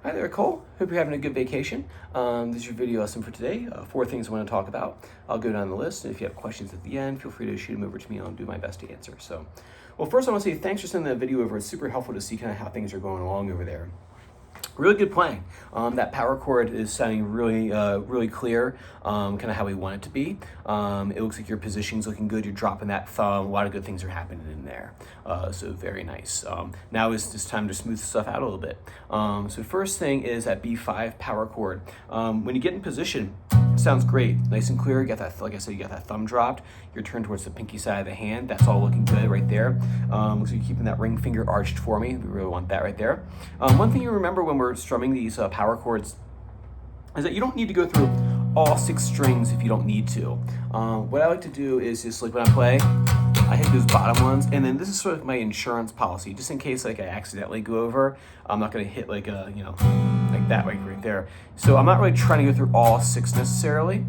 Hi there, Cole. Hope you're having a good vacation. This is your video lesson for today. 4 things I want to talk about. I'll go down the list, and if you have questions at the end, feel free to shoot them over to me, and I'll do my best to answer. Well, first I want to say thanks for sending that video over. It's super helpful to see kind of how things are going along over there. Really good playing. That power chord is sounding really clear, kind of how we want it to be. It looks like your positioning's looking good. You're dropping that thumb. A lot of good things are happening in there. So very nice. Now is just time to smooth stuff out a little bit. So first thing is that B5 power chord. When you get in position, sounds great, nice and clear. You got that, like I said, you got that thumb dropped. You're turned towards the pinky side of the hand. That's all looking good right there. So you're keeping that ring finger arched for me. We really want that right there. One thing you remember when we're strumming these power chords is that you don't need to go through all 6 strings if you don't need to. What I like to do is just like when I play, I hit those bottom ones, and then this is sort of my insurance policy, just in case like I accidentally go over. I'm not gonna hit like a, like that right there. So I'm not really trying to go through all 6 necessarily,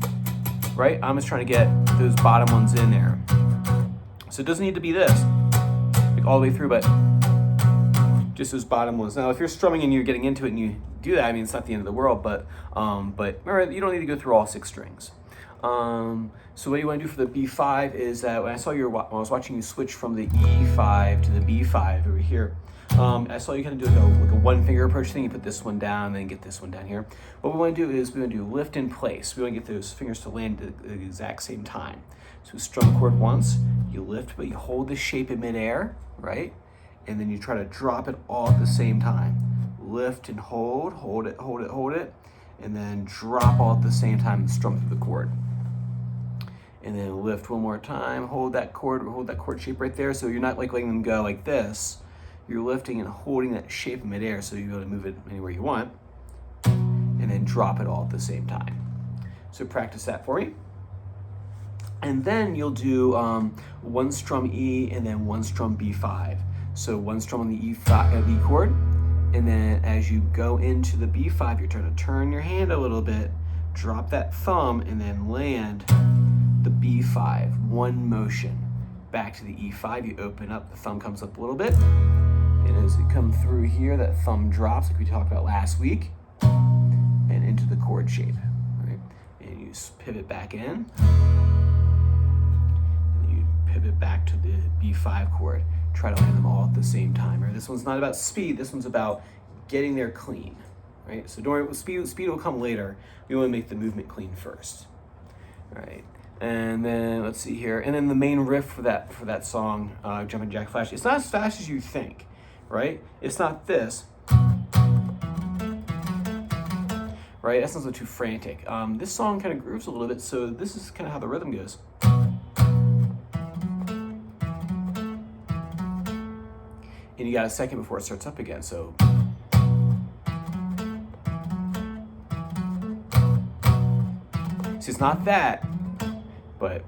right? I'm just trying to get those bottom ones in there. So it doesn't need to be this, like all the way through, but just those bottom ones. Now, if you're strumming and you're getting into it and you do that, I mean, it's not the end of the world, but remember, you don't need to go through all 6 strings. So what you want to do for the B5 is that when I was watching you switch from the E5 to the B5 over here, I saw you kind of do like a 1 finger approach thing. You put this one down and then get this one down here. What we want to do is we want to do lift in place. We want to get those fingers to land at the exact same time. So strum chord once, you lift, but you hold the shape in midair, right? And then you try to drop it all at the same time. Lift and hold it, and then drop all at the same time and strum through the chord. And then lift one more time, hold that chord shape right there. So you're not like letting them go like this. You're lifting and holding that shape in midair so you're able to move it anywhere you want. And then drop it all at the same time. So practice that for me. And then you'll do 1 strum E and then 1 strum B5. So 1 strum on the E chord, and then as you go into the B5, you're trying to turn your hand a little bit, drop that thumb, and then land the B5, 1 motion. Back to the E5, you open up, the thumb comes up a little bit, and as you come through here, that thumb drops like we talked about last week, and into the chord shape, right? And you pivot back in, and you pivot back to the B5 chord. Try to land them all at the same time. Right? This one's not about speed. This one's about getting there clean, right? So don't worry, speed will come later. We want to make the movement clean first, all right? And then let's see here. And then the main riff for that song, Jumpin' Jack Flash. It's not as fast as you think, right? It's not this, right? That sounds a little too frantic. This song kind of grooves a little bit, so this is kind of how the rhythm goes. And you got a second before it starts up again, so. See, it's not that, but.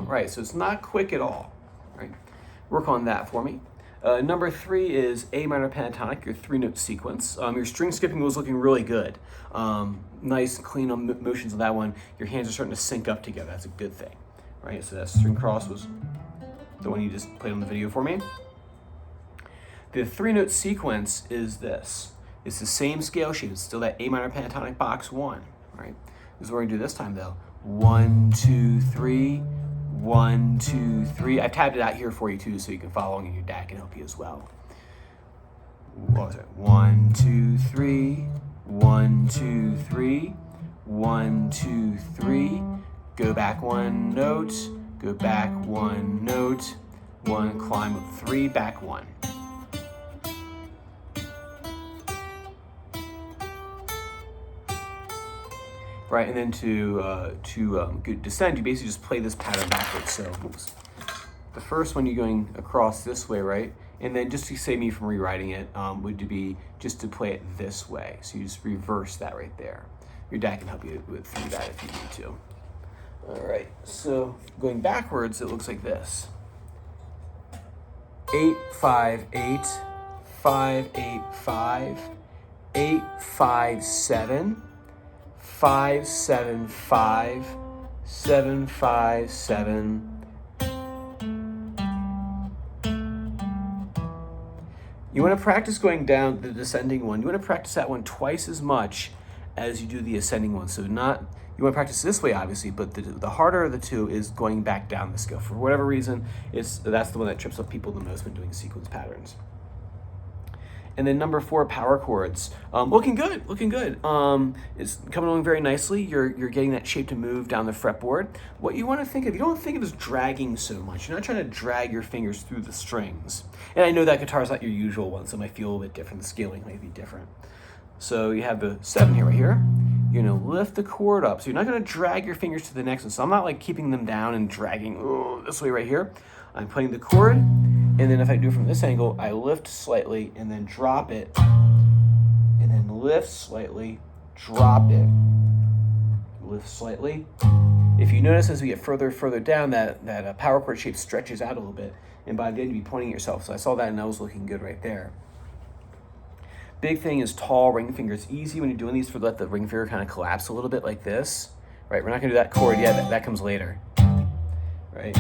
Right, so it's not quick at all, right? Work on that for me. Number 3 is A minor pentatonic, your 3-note sequence. Your string skipping was looking really good. Nice, clean motions on that one. Your hands are starting to sync up together. That's a good thing, right? So that string cross was the one you just played on the video for me. The 3-note sequence is this. It's the same scale shape. It's still that A minor pentatonic box 1, right? This is what we're gonna do this time though. 1, 2, 3. 1, 2, 3. I've tabbed it out here for you too, so you can follow along, and your dad can help you as well. What was it? 1, 2, 3. 1, 2, 3. 1, 2, 3. Go back 1 note. Go back 1 note. 1, climb up 3, back 1. Right, and then to descend, you basically just play this pattern backwards. So, oops. The first one you're going across this way, right? And then just to save me from rewriting it, would be just to play it this way. So you just reverse that right there. Your dad can help you through that if you need to. All right, so going backwards, it looks like this. 8, 5, 8, 5, 8, 5, 8, 5, 7, 5, 7, 5, 7, 5, 7. You want to practice going down the descending one. You want to practice that one twice as much as you do the ascending one. So not, you want to practice this way, obviously, but the harder of the two is going back down the scale. For whatever reason, that's the one that trips up people the most when doing sequence patterns. And then number 4, power chords. Looking good, looking good. It's coming along very nicely. You're getting that shape to move down the fretboard. What you want to think of, you don't think of as dragging so much. You're not trying to drag your fingers through the strings. And I know that guitar is not your usual one, so it might feel a little bit different. The scaling might be different. So you have the 7 here, right here. You're gonna lift the chord up. So you're not gonna drag your fingers to the next one. So I'm not like keeping them down and dragging this way right here. I'm playing the chord, and then if I do it from this angle, I lift slightly and then drop it, and then lift slightly, drop it, lift slightly. If you notice as we get further and further down, that power chord shape stretches out a little bit, and by the end you'd be pointing at yourself. So I saw that and that was looking good right there. Big thing is tall ring finger. It's easy when you're doing these for let the ring finger kind of collapse a little bit like this. Right, we're not gonna do that chord yet, that comes later. Right?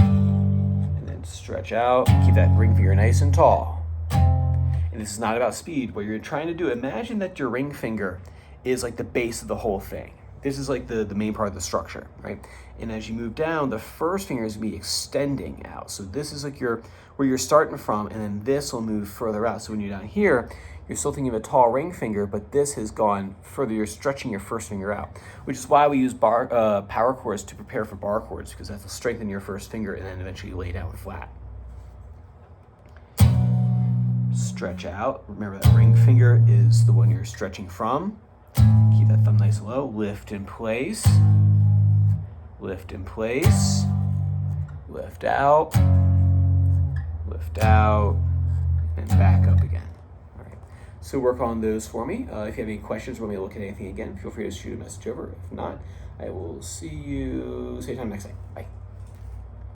Stretch out, keep that ring finger nice and tall. And this is not about speed. What you're trying to do, imagine that your ring finger is like the base of the whole thing. This is like the main part of the structure, right? And as you move down, the first finger is gonna be extending out. So this is like where you're starting from, and then this will move further out. So when you're down here, you're still thinking of a tall ring finger, but this has gone further. You're stretching your first finger out, which is why we use power chords to prepare for bar chords, because that will strengthen your first finger and then eventually lay down flat. Stretch out. Remember that ring finger is the one you're stretching from. Keep that thumb nice and low. Lift in place. Lift in place. Lift out. Lift out. And back up again. So work on those for me. If you have any questions or want me to look at anything again, feel free to shoot a message over. If not, I will see you same time next time. Bye.